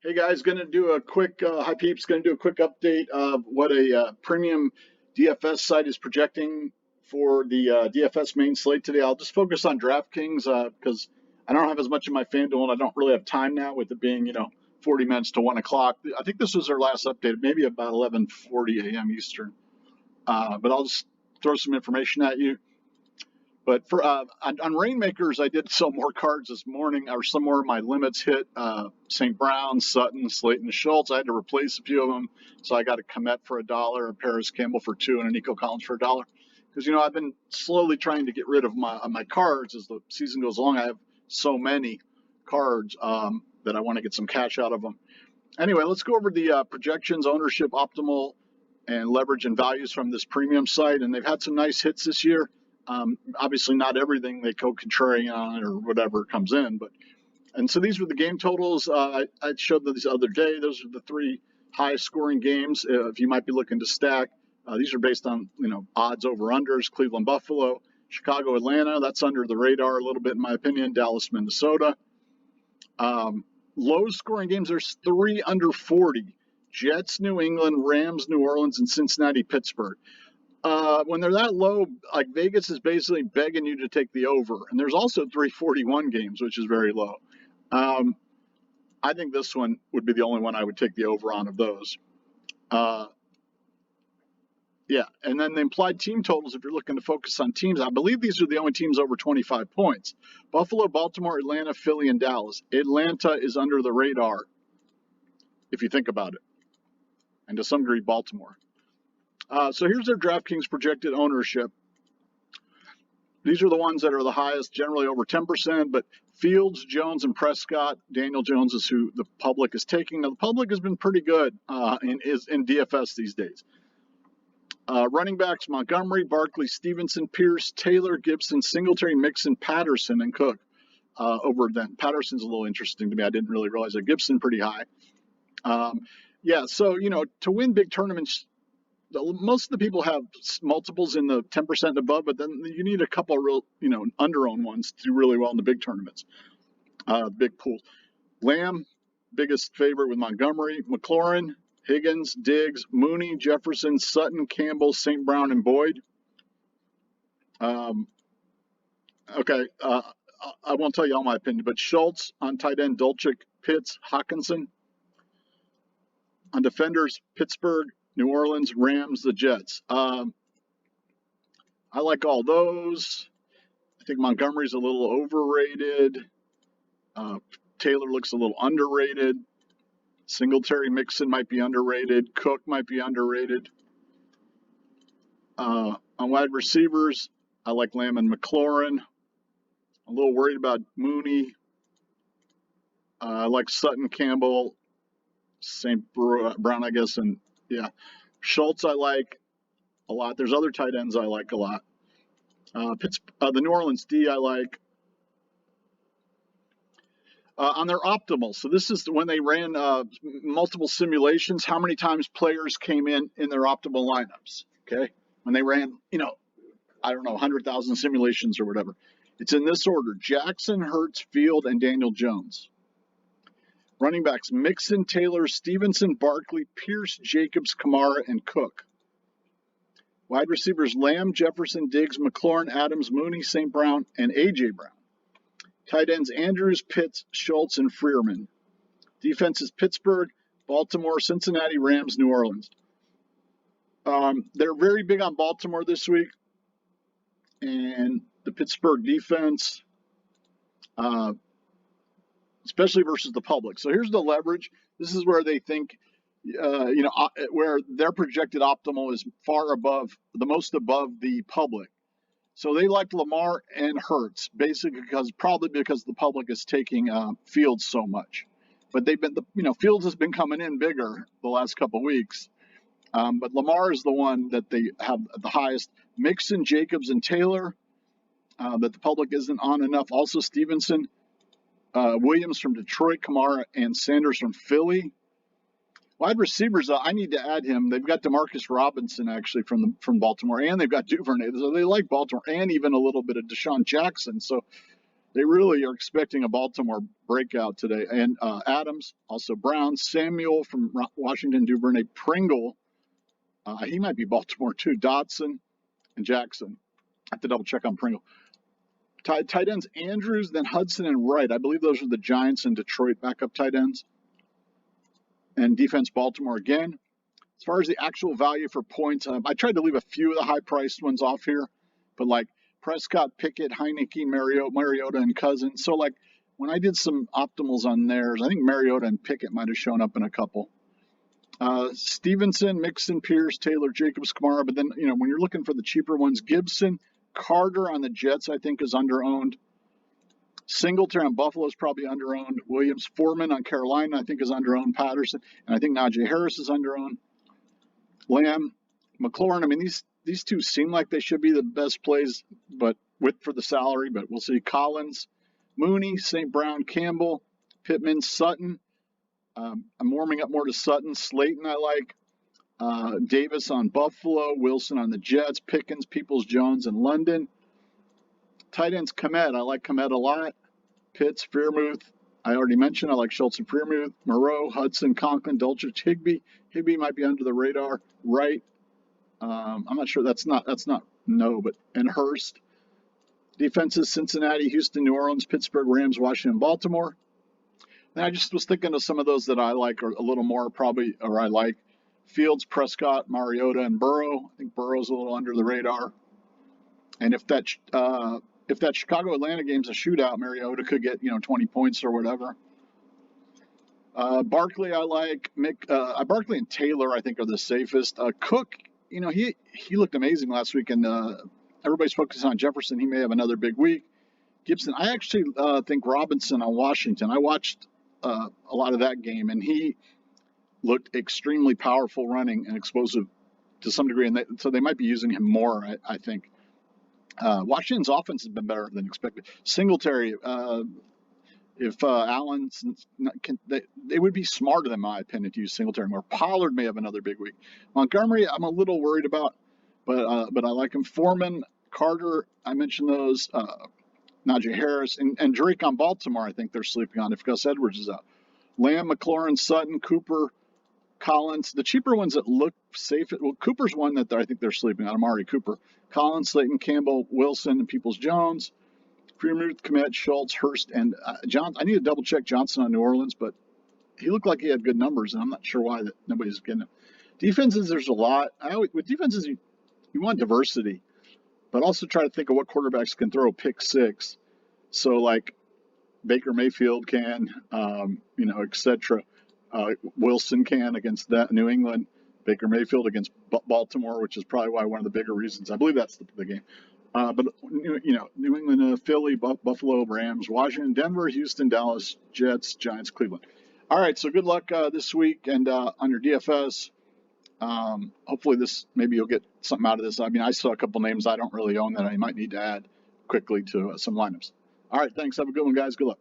Hey guys, going to do a quick, hi peeps, going to do a quick update of what a premium DFS site is projecting for the DFS main slate today. I'll just focus on Draftkings because I don't have as much in my FanDuel and I don't really have time now with it being, 40 minutes to 1 o'clock. I think this was their last update, maybe about 11:40 a.m. Eastern. But I'll just throw some information at you. But for on Rainmakers, I did sell more cards this morning, or some more of my limits hit. St. Brown, Sutton, Slate, and Schultz. I had to replace a few of them, so I got a Komet for $1, a Paris Campbell for $2, and a Nico Collins for $1. Because I've been slowly trying to get rid of my cards as the season goes along. I have so many cards that I want to get some cash out of them. Anyway, let's go over the projections, ownership, optimal, and leverage and values from this premium site. And they've had some nice hits this year. Obviously, not everything they go contrarian on or whatever comes in, and so these were the game totals. I showed these the other day. Those are the three highest scoring games. If you might be looking to stack, these are based on odds over unders. Cleveland, Buffalo, Chicago, Atlanta. That's under the radar a little bit in my opinion. Dallas, Minnesota. Low scoring games. There's 3 under 40. Jets, New England, Rams, New Orleans, and Cincinnati, Pittsburgh. When they're that low, like Vegas is basically begging you to take the over. And there's also 341 games, which is very low. I think this one would be the only one I would take the over on of those. Yeah, and then the implied team totals, if you're looking to focus on teams, I believe these are the only teams over 25 points. Buffalo, Baltimore, Atlanta, Philly, and Dallas. Atlanta is under the radar, if you think about it. And to some degree, Baltimore. So here's their DraftKings projected ownership. These are the ones that are the highest, generally over 10%, but Fields, Jones, and Prescott. Daniel Jones is who the public is taking. Now, the public has been pretty good in DFS these days. Running backs, Montgomery, Barkley, Stevenson, Pierce, Taylor, Gibson, Singletary, Mixon, Patterson, and Cook. Over then. Patterson's a little interesting to me. I didn't really realize that. Gibson pretty high. So, to win big tournaments, most of the people have multiples in the 10% and above, but then you need a couple of real, under-owned ones to do really well in the big tournaments, big pools. Lamb, biggest favorite with Montgomery, McLaurin, Higgins, Diggs, Mooney, Jefferson, Sutton, Campbell, St. Brown, and Boyd. I won't tell you all my opinion, but Schultz on tight end, Dolchik, Pitts, Hawkinson. On defenders, Pittsburgh, New Orleans, Rams, the Jets. I like all those. I think Montgomery's a little overrated. Taylor looks a little underrated. Singletary, Mixon might be underrated. Cook might be underrated. On wide receivers, I like Lamb and McLaurin. I'm a little worried about Mooney. I like Sutton, Campbell, St. Brown, I guess, and yeah. Schultz I like a lot. There's other tight ends I like a lot. The New Orleans D I like. On their optimal, so this is when they ran multiple simulations, how many times players came in their optimal lineups, okay? When they ran, 100,000 simulations or whatever. It's in this order: Jackson, Hurts, Field, and Daniel Jones. Running backs, Mixon, Taylor, Stevenson, Barkley, Pierce, Jacobs, Kamara, and Cook. Wide receivers, Lamb, Jefferson, Diggs, McLaurin, Adams, Mooney, St. Brown, and A.J. Brown. Tight ends, Andrews, Pitts, Schultz, and Freierman. Defenses, Pittsburgh, Baltimore, Cincinnati, Rams, New Orleans. They're very big on Baltimore this week. And the Pittsburgh defense, especially versus the public. So here's the leverage. This is where they think, where their projected optimal is far above, the most above the public. So they like Lamar and Hurts, basically probably because the public is taking Fields so much. But Fields has been coming in bigger the last couple of weeks. But Lamar is the one that they have the highest. Mixon, Jacobs, and Taylor, that the public isn't on enough. Also Stevenson, Williams from Detroit, Kamara, and Sanders from Philly. Wide receivers, I need to add him. They've got Demarcus Robinson actually from Baltimore, and they've got Duvernay. So they like Baltimore, and even a little bit of Deshaun Jackson. So They really are expecting a Baltimore breakout today. And Adams, also Brown, Samuel from Washington, Duvernay, Pringle. He might be Baltimore too. Dotson and Jackson. I have to double check on Pringle. Tight ends, Andrews, then Hudson and Wright. I believe those are the Giants and Detroit backup tight ends. And defense, Baltimore again. As far as the actual value for points, I tried to leave a few of the high-priced ones off here, but like Prescott, Pickett, Heineke, Mariota, and Cousins. So like when I did some optimals on theirs, I think Mariota and Pickett might have shown up in a couple. Stevenson, Mixon, Pierce, Taylor, Jacobs, Kamara. But then, when you're looking for the cheaper ones, Gibson, Carter on the Jets, I think, is underowned. Singletary on Buffalo is probably underowned. Williams, Foreman on Carolina, I think, is underowned. Patterson, and I think Najee Harris is underowned. Lamb, McLaurin. I mean, these two seem like they should be the best plays, but for the salary. But we'll see. Collins, Mooney, St. Brown, Campbell, Pittman, Sutton. I'm warming up more to Sutton. Slayton, I like. Davis on Buffalo, Wilson on the Jets, Pickens, Peoples-Jones, and London. Tight ends, Kmet. I like Kmet a lot. Pitts, Freiermuth. I already mentioned I like Schultz and Freiermuth. Moreau, Hudson, Conklin, Dulcich, Higbee. Higbee might be under the radar. Wright. I'm not sure. That's not but and Hurst. Defenses, Cincinnati, Houston, New Orleans, Pittsburgh, Rams, Washington, Baltimore. And I just was thinking of some of those that I like or a little more probably, or I like. Fields, Prescott, Mariota, and Burrow. I think Burrow's a little under the radar. And if that Chicago-Atlanta game's a shootout, Mariota could get 20 points or whatever. Barkley, I like. Barkley and Taylor, I think, are the safest. Cook, he looked amazing last week, and everybody's focused on Jefferson. He may have another big week. Gibson, I actually think Robinson on Washington. I watched a lot of that game, and he looked extremely powerful running and explosive to some degree, and so they might be using him more, I think. Washington's offense has been better than expected. Singletary, if Allen's, they would be smarter, in my opinion, to use Singletary more. Pollard may have another big week. Montgomery, I'm a little worried about, but I like him. Foreman, Carter, I mentioned those. Najee Harris, and Drake on Baltimore, I think they're sleeping on if Gus Edwards is out. Lamb, McLaurin, Sutton, Cooper, Collins. The cheaper ones that look safe. Well, Cooper's one that I think they're sleeping on. Amari Cooper. Collins, Slayton, Campbell, Wilson, and Peoples-Jones. Freiermuth, Kmet, Schultz, Hurst, and Johnson. I need to double check Johnson on New Orleans, but he looked like he had good numbers, and I'm not sure why that nobody's getting him. Defenses, there's a lot. With defenses, you want diversity, but also try to think of what quarterbacks can throw pick six. So like Baker Mayfield can, etc. Wilson can against that New England. Baker Mayfield against Baltimore, which is probably why one of the bigger reasons. I believe that's the game. But New England, Philly, Buffalo, Rams, Washington, Denver, Houston, Dallas, Jets, Giants, Cleveland. All right, so good luck this week and on your DFS. Hopefully maybe you'll get something out of this. I mean, I saw a couple names I don't really own that I might need to add quickly to some lineups. All right, thanks. Have a good one, guys. Good luck.